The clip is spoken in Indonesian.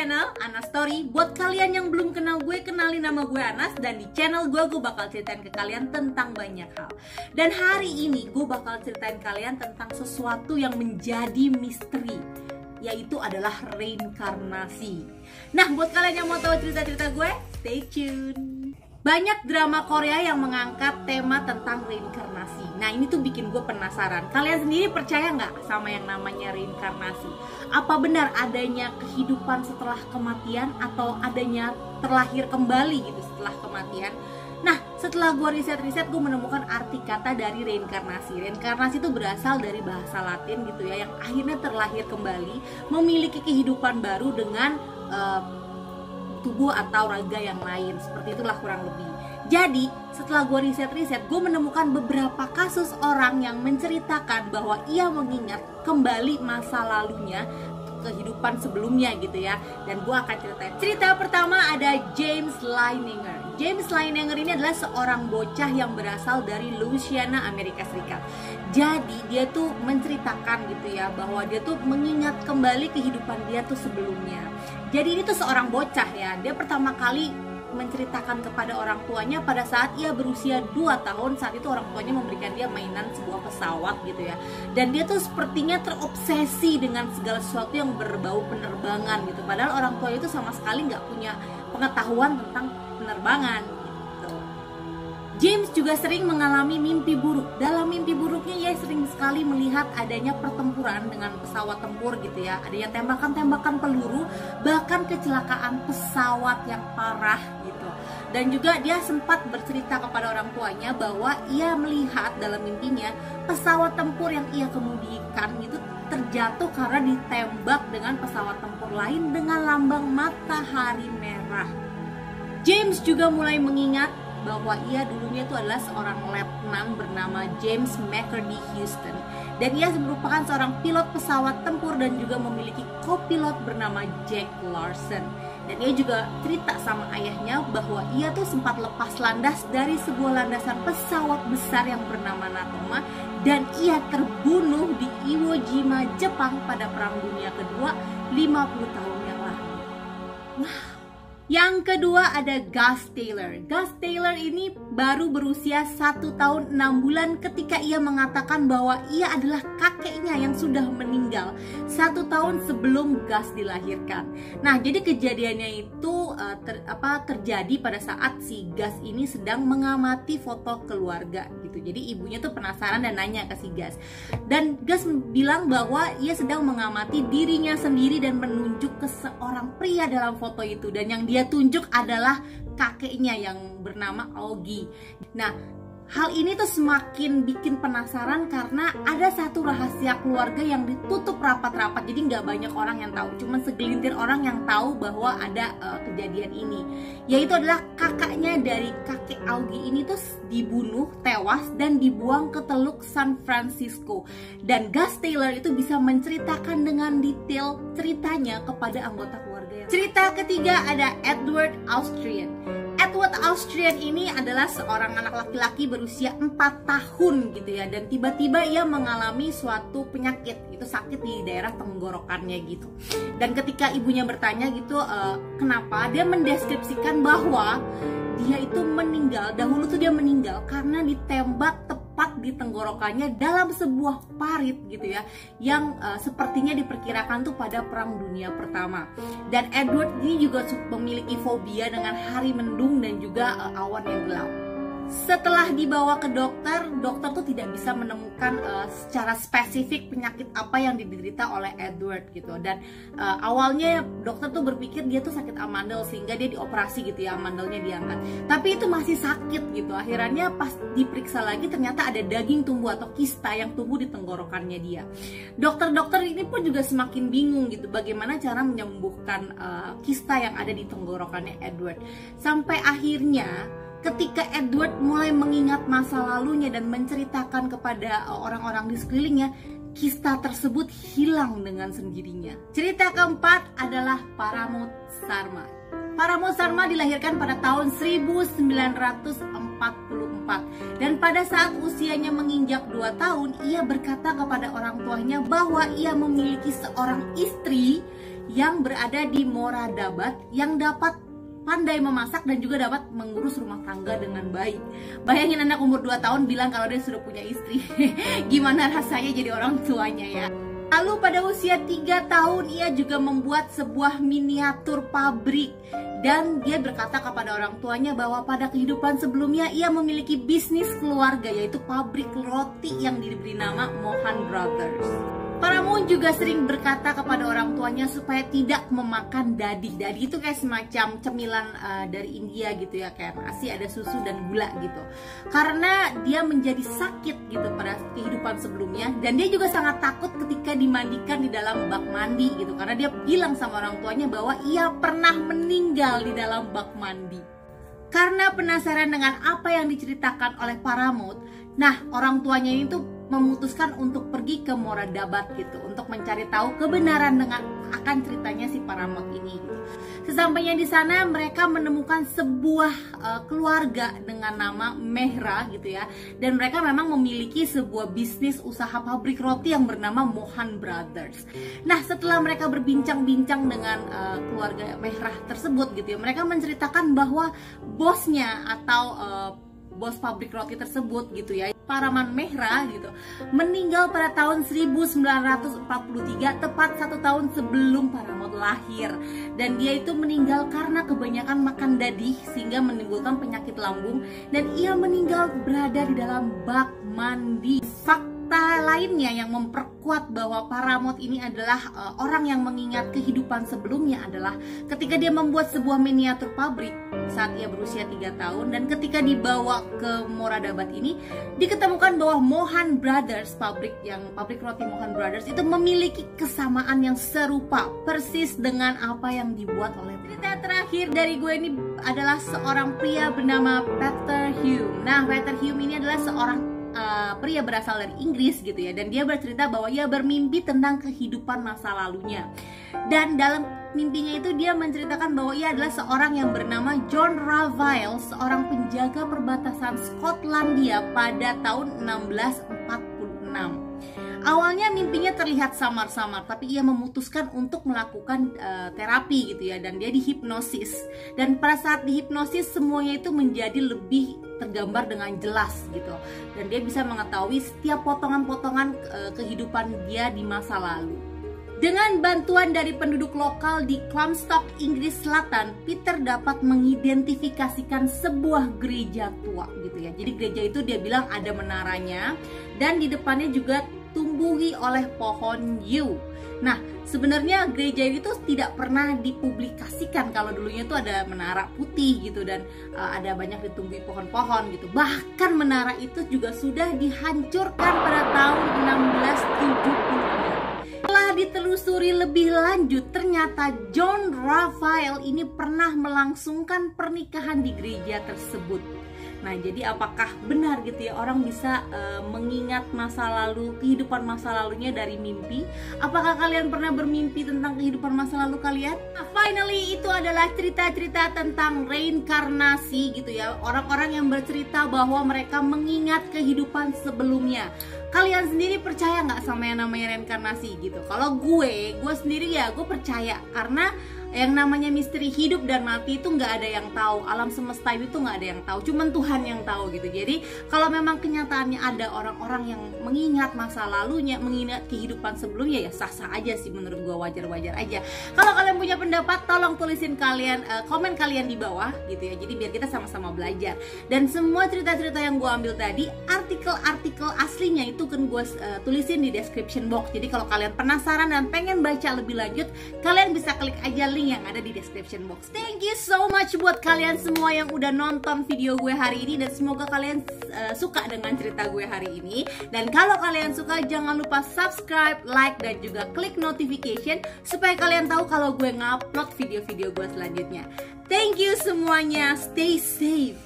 channel Anas Story. Buat kalian yang belum kenal gue, kenalin nama gue Anas. Dan di channel gue bakal ceritain ke kalian tentang banyak hal. Dan hari ini gue bakal ceritain kalian tentang sesuatu yang menjadi misteri, yaitu adalah reinkarnasi. Nah, buat kalian yang mau tahu cerita-cerita gue, stay tune. Banyak drama Korea yang mengangkat tema tentang reinkarnasi. Nah, ini tuh bikin gue penasaran. Kalian sendiri percaya nggak sama yang namanya reinkarnasi? Apa benar adanya kehidupan setelah kematian atau adanya terlahir kembali gitu setelah kematian? Nah, setelah gue riset-riset, gue menemukan arti kata dari reinkarnasi. Reinkarnasi itu berasal dari bahasa Latin gitu ya, yang akhirnya terlahir kembali, memiliki kehidupan baru dengan tubuh atau raga yang lain. Seperti itulah kurang lebih. Jadi setelah gue riset-riset, gue menemukan beberapa kasus orang yang menceritakan bahwa ia mengingat kembali masa lalunya, kehidupan sebelumnya gitu ya. Dan gue akan ceritain. Cerita pertama ada James Leininger. James Leininger ini adalah seorang bocah yang berasal dari Louisiana, Amerika Serikat. Jadi dia tuh menceritakan gitu ya, bahwa dia tuh mengingat kembali kehidupan dia tuh sebelumnya. Jadi ini tuh seorang bocah ya, dia pertama kali menceritakan kepada orang tuanya pada saat ia berusia 2 tahun. Saat itu orang tuanya memberikan dia mainan sebuah pesawat gitu ya. Dan dia tuh sepertinya terobsesi dengan segala sesuatu yang berbau penerbangan gitu. Padahal orang tuanya itu sama sekali nggak punya pengetahuan tentang penerbangan gitu. James juga sering mengalami mimpi buruk. Dalam mimpi buruknya ia sering sekali melihat adanya pertempuran dengan pesawat tempur gitu ya. Adanya tembakan-tembakan peluru, bahkan kecelakaan pesawat yang parah gitu. Dan juga dia sempat bercerita kepada orang tuanya bahwa ia melihat dalam mimpinya pesawat tempur yang ia kemudikan itu terjatuh karena ditembak dengan pesawat tempur lain dengan lambang matahari merah. James juga mulai mengingat bahwa ia dulunya itu adalah seorang letnan bernama James McCurdy Houston, dan ia merupakan seorang pilot pesawat tempur dan juga memiliki kopilot bernama Jack Larson. Dan ia juga cerita sama ayahnya bahwa ia tuh sempat lepas landas dari sebuah landasan pesawat besar yang bernama Natoma, dan ia terbunuh di Iwo Jima, Jepang pada Perang Dunia Kedua 50 tahun yang lalu. Wow. Yang kedua ada Gus Taylor. Gus Taylor ini baru berusia 1 tahun 6 bulan ketika ia mengatakan bahwa ia adalah kakeknya yang sudah meninggal 1 tahun sebelum Gus dilahirkan. Nah, jadi kejadiannya itu terjadi pada saat si Gus ini sedang mengamati foto keluarga gitu. Jadi ibunya tuh penasaran dan nanya ke si Gus. Dan Gus bilang bahwa ia sedang mengamati dirinya sendiri dan menunjuk ke seorang pria dalam foto itu, dan yang dia tunjuk adalah kakeknya yang bernama Augie. Nah, hal ini tuh semakin bikin penasaran karena ada satu rahasia keluarga yang ditutup rapat-rapat. Jadi nggak banyak orang yang tahu, cuma segelintir orang yang tahu bahwa ada kejadian ini. Yaitu adalah kakaknya dari kakek Augie ini tuh dibunuh, tewas, dan dibuang ke Teluk San Francisco. Dan Gus Taylor itu bisa menceritakan dengan detail ceritanya kepada anggota keluarga. Cerita ketiga ada Edward Austrian. Edward Austrian ini adalah seorang anak laki-laki berusia 4 tahun gitu ya, dan tiba-tiba ia mengalami suatu penyakit, itu sakit di daerah tenggorokannya gitu. Dan ketika ibunya bertanya gitu kenapa, dia mendeskripsikan bahwa dia itu meninggal, dahulu tuh dia meninggal karena ditembak tepat di tenggorokannya dalam sebuah parit gitu ya, yang sepertinya diperkirakan tuh pada Perang Dunia Pertama. Dan Edward ini juga memiliki fobia dengan hari mendung dan juga awan yang gelap. Setelah dibawa ke dokter tuh tidak bisa menemukan secara spesifik penyakit apa yang diderita oleh Edward gitu. Dan awalnya dokter tuh berpikir dia tuh sakit amandel, sehingga dia dioperasi gitu ya, amandelnya diangkat. Tapi itu masih sakit gitu. Akhirnya pas diperiksa lagi ternyata ada daging tumbuh atau kista yang tumbuh di tenggorokannya dia. Dokter-dokter ini pun juga semakin bingung gitu, bagaimana cara menyembuhkan kista yang ada di tenggorokannya Edward. Sampai akhirnya ketika Edward mulai mengingat masa lalunya dan menceritakan kepada orang-orang di sekelilingnya, kista tersebut hilang dengan sendirinya. Cerita keempat adalah Paramount Sharma. Paramount Sharma dilahirkan pada tahun 1944, dan pada saat usianya menginjak 2 tahun, ia berkata kepada orang tuanya bahwa ia memiliki seorang istri yang berada di Moradabad yang dapat pandai memasak dan juga dapat mengurus rumah tangga dengan baik. Bayangin anak umur 2 tahun bilang kalau dia sudah punya istri. Gimana rasanya jadi orang tuanya ya. Lalu pada usia 3 tahun ia juga membuat sebuah miniatur pabrik. Dan dia berkata kepada orang tuanya bahwa pada kehidupan sebelumnya ia memiliki bisnis keluarga, yaitu pabrik roti yang diberi nama Mohan Brothers. Paramount juga sering berkata kepada orang tuanya supaya tidak memakan dadi. Dadi itu kayak semacam cemilan dari India gitu ya, kayak nasi ada susu dan gula gitu. Karena dia menjadi sakit gitu pada kehidupan sebelumnya, dan dia juga sangat takut ketika dimandikan di dalam bak mandi gitu. Karena dia bilang sama orang tuanya bahwa ia pernah meninggal di dalam bak mandi. Karena penasaran dengan apa yang diceritakan oleh Paramount, nah orang tuanya itu memutuskan untuk pergi ke Moradabad gitu untuk mencari tahu kebenaran dengan akan ceritanya si Paramount ini gitu. Sesampainya di sana mereka menemukan sebuah keluarga dengan nama Mehra gitu ya, dan mereka memang memiliki sebuah bisnis usaha pabrik roti yang bernama Mohan Brothers. Nah, setelah mereka berbincang-bincang dengan keluarga Mehra tersebut gitu ya, mereka menceritakan bahwa bosnya atau bos pabrik roti tersebut gitu ya, Paraman Mehra gitu, meninggal pada tahun 1943, tepat 1 tahun sebelum Paramount lahir. Dan dia itu meninggal karena kebanyakan makan dadi sehingga menimbulkan penyakit lambung, dan ia meninggal berada di dalam bak mandi. Fakta lainnya yang memperkuat bahwa Paramount ini adalah orang yang mengingat kehidupan sebelumnya adalah ketika dia membuat sebuah miniatur pabrik saat ia berusia 3 tahun, dan ketika dibawa ke Moradabad ini diketemukan bahwa Mohan Brothers, pabrik roti Mohan Brothers itu memiliki kesamaan yang serupa persis dengan apa yang dibuat oleh. Cerita terakhir dari gue ini adalah seorang pria bernama Peter Hume. Nah, Peter Hume ini adalah seorang pria berasal dari Inggris gitu ya, dan dia bercerita bahwa ia bermimpi tentang kehidupan masa lalunya. Dan dalam mimpinya itu dia menceritakan bahwa ia adalah seorang yang bernama John Ravile, seorang penjaga perbatasan Skotlandia pada tahun 1646. Awalnya mimpinya terlihat samar-samar, tapi ia memutuskan untuk melakukan terapi gitu ya, dan dia dihipnosis. Dan pada saat dihipnosis semuanya itu menjadi lebih tergambar dengan jelas gitu, dan dia bisa mengetahui setiap potongan-potongan kehidupan dia di masa lalu. Dengan bantuan dari penduduk lokal di Clamstock, Inggris Selatan, Peter dapat mengidentifikasikan sebuah gereja tua gitu ya. Jadi gereja itu dia bilang ada menaranya, dan di depannya juga tumbuhi oleh pohon yew. Nah, sebenarnya gereja itu tidak pernah dipublikasikan kalau dulunya itu ada menara putih gitu, dan ada banyak ditumbuhi pohon-pohon gitu. Bahkan menara itu juga sudah dihancurkan pada tahun 1676. Setelah ditelusuri lebih lanjut, ternyata John Ravile ini pernah melangsungkan pernikahan di gereja tersebut. Nah, jadi apakah benar gitu ya orang bisa mengingat masa lalu, kehidupan masa lalunya dari mimpi? Apakah kalian pernah bermimpi tentang kehidupan masa lalu kalian? Nah, finally itu adalah cerita-cerita tentang reinkarnasi gitu ya. Orang-orang yang bercerita bahwa mereka mengingat kehidupan sebelumnya. Kalian sendiri percaya nggak sama yang namanya reinkarnasi gitu? Kalau gue sendiri ya gue percaya, karena yang namanya misteri hidup dan mati itu nggak ada yang tahu. Alam semesta itu nggak ada yang tahu, cuman Tuhan yang tahu gitu. Jadi kalau memang kenyataannya ada orang-orang yang mengingat masa lalunya, mengingat kehidupan sebelumnya, ya sah-sah aja sih menurut gue, wajar-wajar aja. Kalau kalian punya pendapat, tolong tulisin kalian komen kalian di bawah gitu ya. Jadi biar kita sama-sama belajar. Dan semua cerita-cerita yang gue ambil tadi, artikel-artikel aslinya itu kan gue tulisin di description box. Jadi kalau kalian penasaran dan pengen baca lebih lanjut, kalian bisa klik aja link yang ada di description box. Thank you so much buat kalian semua yang udah nonton video gue hari ini, dan semoga kalian suka dengan cerita gue hari ini. Dan kalau kalian suka, jangan lupa subscribe, like, dan juga klik notification supaya kalian tahu kalau gue ngupload video-video gue selanjutnya. Thank you semuanya, stay safe.